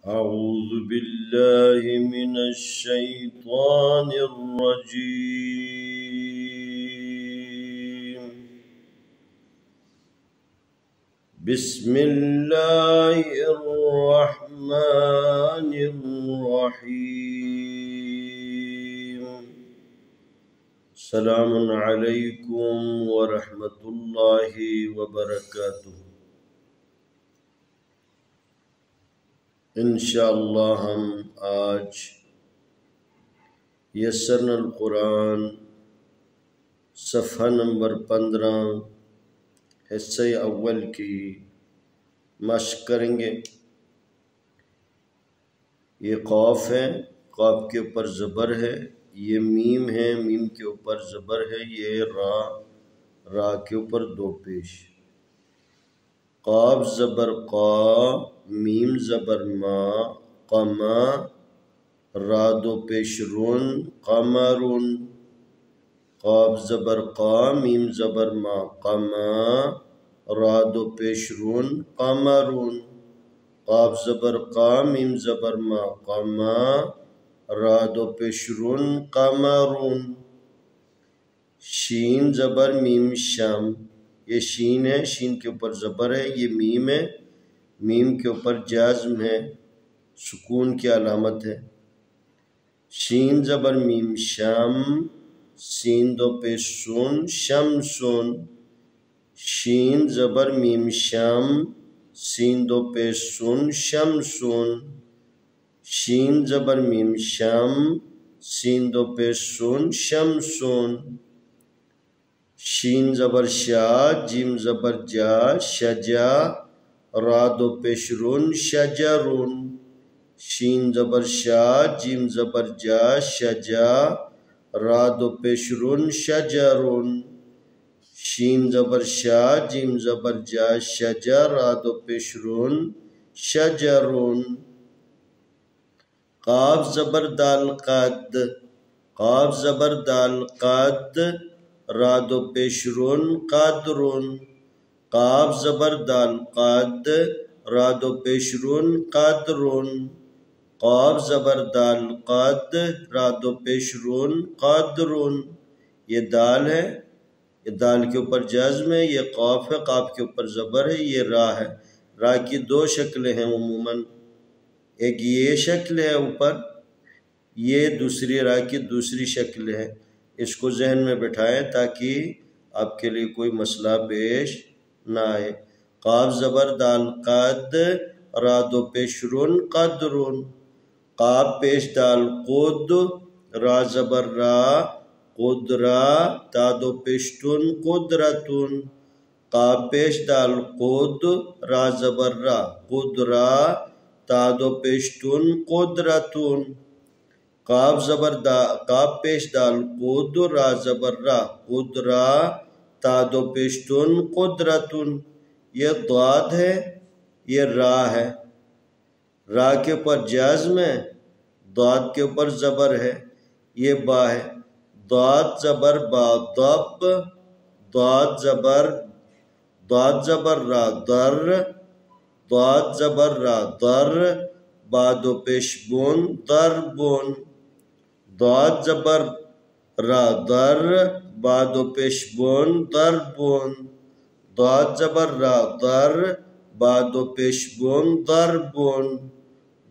أعوذ بالله من الشيطان الرجيم. بسم الله الرحمن الرحيم. السلام عليكم ورحمة الله وبركاته. انشاءاللہ ہم آج یسرنا القرآن صفحہ نمبر 15 حصہ اول کی مشق کریں گے۔ یہ قاف ہے، قاف کے اوپر زبر ہے، یہ میم ہے، میم کے اوپر زبر ہے، یہ را، را کے اوپر دو پیش، قاف زبر قا، میم زبر ما، قما، را دو پیش رون، قمرون، قاف زبر قا، میم زبر ما، قما، را دو پیش رون، قمرون، قاف زبر قا، میم زبر ما، قما، را دو پیش رون، قمرون، شین زبر میم شم، یہ شین ہے، شین کے اوپر زبر ہے، یہ میم ہے، میم کے اوپر جازم ہے، سکون کی علامت ہے۔ شین زبر میم شم، سین دو پیش سون، شمسون، شین زبر میم شم، سین دو پیش سون، شمسون، شین زبر میم شم، سین دو پیش سون، شمسون، شین زبر شا، جیم زبر جا، شجا، را دو پیش رون، شجرون، شین زبر شا، جیم زبر جا، شجا، را دو پیش رون، شجرون، شین زبر شا، جیم زبر جا، شجا، را دو پیش رون، شجرون، قاف زبر دال قد، قاف زبر دال قد، را دو پیش رون، قدرون، قاف زبر دال قد، را دو پیش رون، قدرون، قاف زبر دال قد، را دو پیش رون، قدرون، یہ دال ہے، یہ دال کے اوپر جزم ہے، یہ قاف ہے، قاف کے اوپر زبر ہے، یہ را ہے۔ را کی دو شکلیں ہیں عموماً، ایک یہ شکل ہے اوپر، یہ دوسری را کی دوسری شکل ہے، اس کو ذہن میں بٹھائیں تاکہ آپ کے لیے کوئی مسئلہ پیش نہ آئے۔ قاف زبر دال قد، را دو پیش رون، قدرون، قاف پیش دال قد، را زبر را، قدرا، تا دو پیش تون، قدرتون، قاف پیش دال قد، را زبر را، قدرا، تا دو پیش تون، قدرتون، قاف زبر دا، قاف پیش دال قد، را زبر را، قدرا، تا دو پیش تون، قدرتون، یہ ضاد ہے، یہ را ہے، را کے اوپر جازم ہے، ضاد کے اوپر زبر ہے، یہ با ہے، ضاد زبر با، ضب، ضاد زبر، ضاد زبر را، در، ضاد زبر را، در، با دو پیش بون، ضربون، ضاد زبر را، در، با دو پیش بون، ضربون، ضاد زبر را، در، با دو پیش بون، ضربون،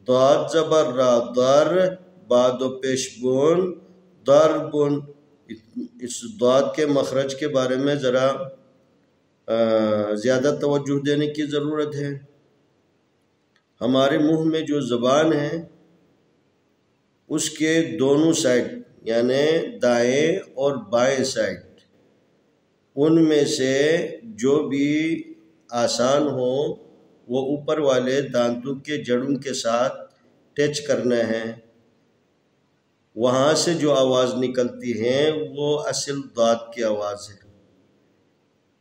ضاد زبر را، در، با دو پیش بون، ضربون۔ اس ضاد کے مخرج کے بارے میں ذرا زیادہ توجہ دینے کی ضرورت ہے۔ ہمارے منہ میں جو زبان ہے اس کے دونوں سائڈ یعنی دائیں اور بائیں سائڈ، ان میں سے جو بھی آسان ہو وہ اوپر والے دانتوں کے جڑوں کے ساتھ ٹچ کرنا ہے، وہاں سے جو آواز نکلتی ہے وہ اصل ضاد کی آواز ہے،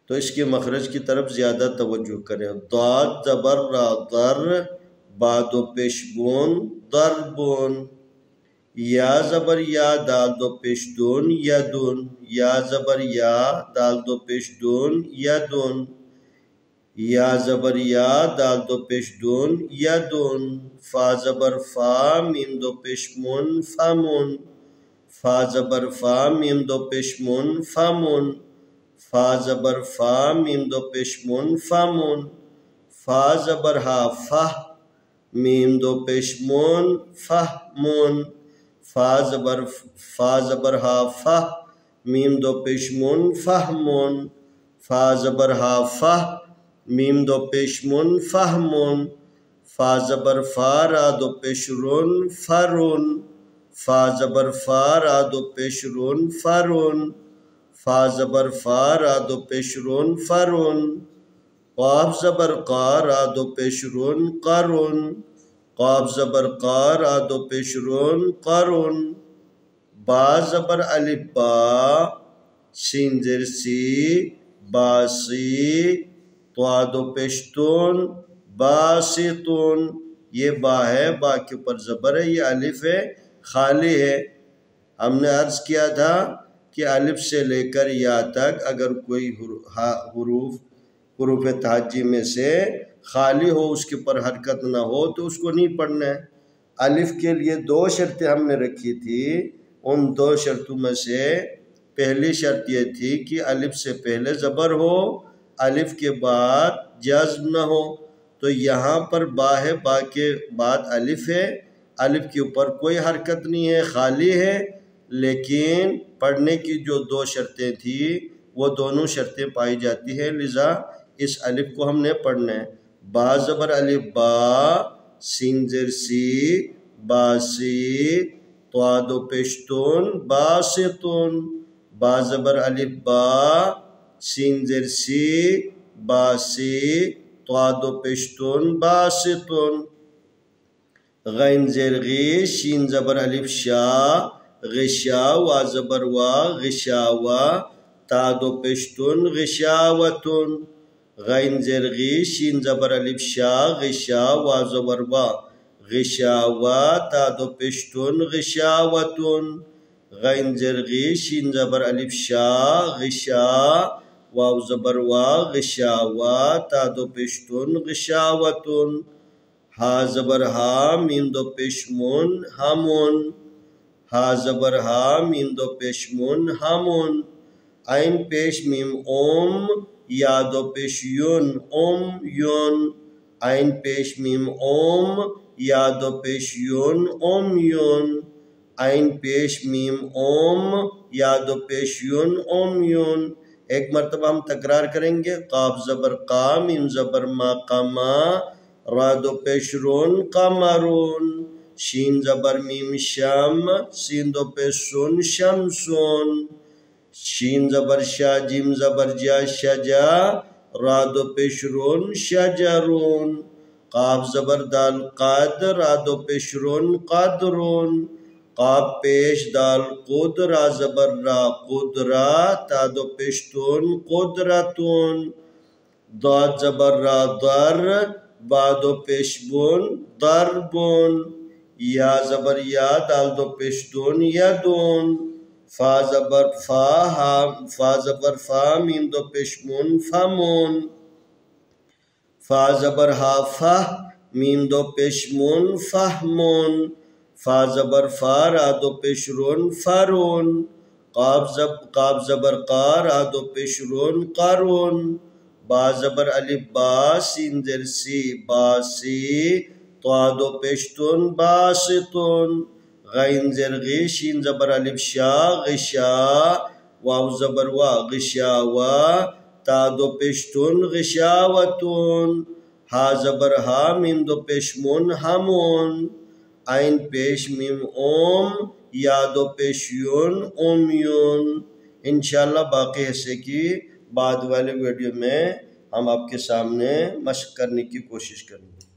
تو اس کے مخرج کی طرف زیادہ توجہ کریں۔ ضاد زبر را، در، با دو پیش بون، ضربون، یا زبر یا، دال دو پیش دون، یدون، یا زبر یا، دال دو پیش دون، یدون، یا زبر یا دال دو پیش دون یدون فا زبر فا میم دو پیش من فمن فا زبر فا میم دو پیش من فمن فا زبر فا میم دو پیش من فمن فا زبر ہا فہ میم دو پیش من فہمن فا زبر ہا فہ میم دو پیش من فہمن فا زبر ہا فہ میم دو پیش من فہمن فا زبر فا را دو پیش رن فرن فا زبر فا را دو پیش رن فرن فا زبر فا را دو پیش رن فرن قاف زبر قا را دو پیش رن قرن قاف زبر قا را دو پیش رن قرن با زبر الف با سین زیر سی باسی طا دو پیشتون باسطون یہ با ہے، با کے اوپر زبر ہے، یہ الف ہے، خالی ہے۔ ہم نے عرض کیا تھا کہ الف سے لے کر یا تک اگر کوئی حروف تہجی میں سے خالی ہو، اس کے پر حرکت نہ ہو تو اس کو نہیں پڑھنا ہے۔ الف کے لیے 2 شرطیں ہم نے رکھی تھی، ان 2 شرطوں میں سے پہلی شرط یہ تھی کہ الف سے پہلے زبر ہو، الف کے بعد جزم نہ ہو۔ تو یہاں پر با ہے، با کے بعد الف ہے، الف کے اوپر کوئی حرکت نہیں ہے، خالی ہے، لیکن پڑھنے کی جو 2 شرطیں تھیں وہ دونوں شرطیں پائی جاتی ہیں، لذا اس الف کو ہم نے پڑھنا ہے۔ با زبر الف با سین زیر سی باسی طا دو پیشتون باسطون با زبر الف با سین زیر سی باسی طا دو پیشتون باسطون غین زیر غی شین زبر الف شا غشا وا زبر وا غشاوا تا دو پیشتون غشاوتون غین زیر غی شین زبر الف شا غشا وا زبر وا غشاوا تا دو پیشتون غشاوتون غین زیر غی شین زبر الف شا غشا واو زبر وا غشاوا تا دو پیشتون غشاوتون ہا زبر ہا میم دو پیش من ہمون ہا زبر ہا میم دو پیش من ہمون عین پیش میم یا دو پیش یون یون عین پیش میم یا دو پیش یون یون عین پیش میم یا دو پیش یون یون ایک مرتبہ ہم تکرار کریں گے۔ قاف زبر قا میم زبر ما قما را دو پیش رون قمرون شین زبر میم شم سین دو پیش سن شمسون شین زبر شا جیم زبر جا شجا را دو پیش رون شجرون قاف زبر دال قد را دو پیش رون قدرون قاف پیش دال قد را زبر را قدرا تا دو پیشتون قدرتون داد زبر را در با دو پیش بون دربون یا زبر یا دال دو پیشتون یدون فا زبر فا میم دو پیش من فمون فا زبر ہا فہ میم دو پیش من فہمون فا زبر فا را دو پیش رون فرون قاف زبر قا را دو پیش رون قرون با زبر الف با سین زیر سی باسی طا دو پیشتون باسطون غین زیر غی شین زبر الف شا غشا واو زبر وا غشاوا تا دو پیشتون غشاوتون ہا زبر ہا میم دو پیش من ہمون عین پیش میم یا دو پیش یون یون انشاءاللہ باقی حصے کی بعد والے ویڈیو میں ہم آپ کے سامنے مشق کرنے کی کوشش کریں گے۔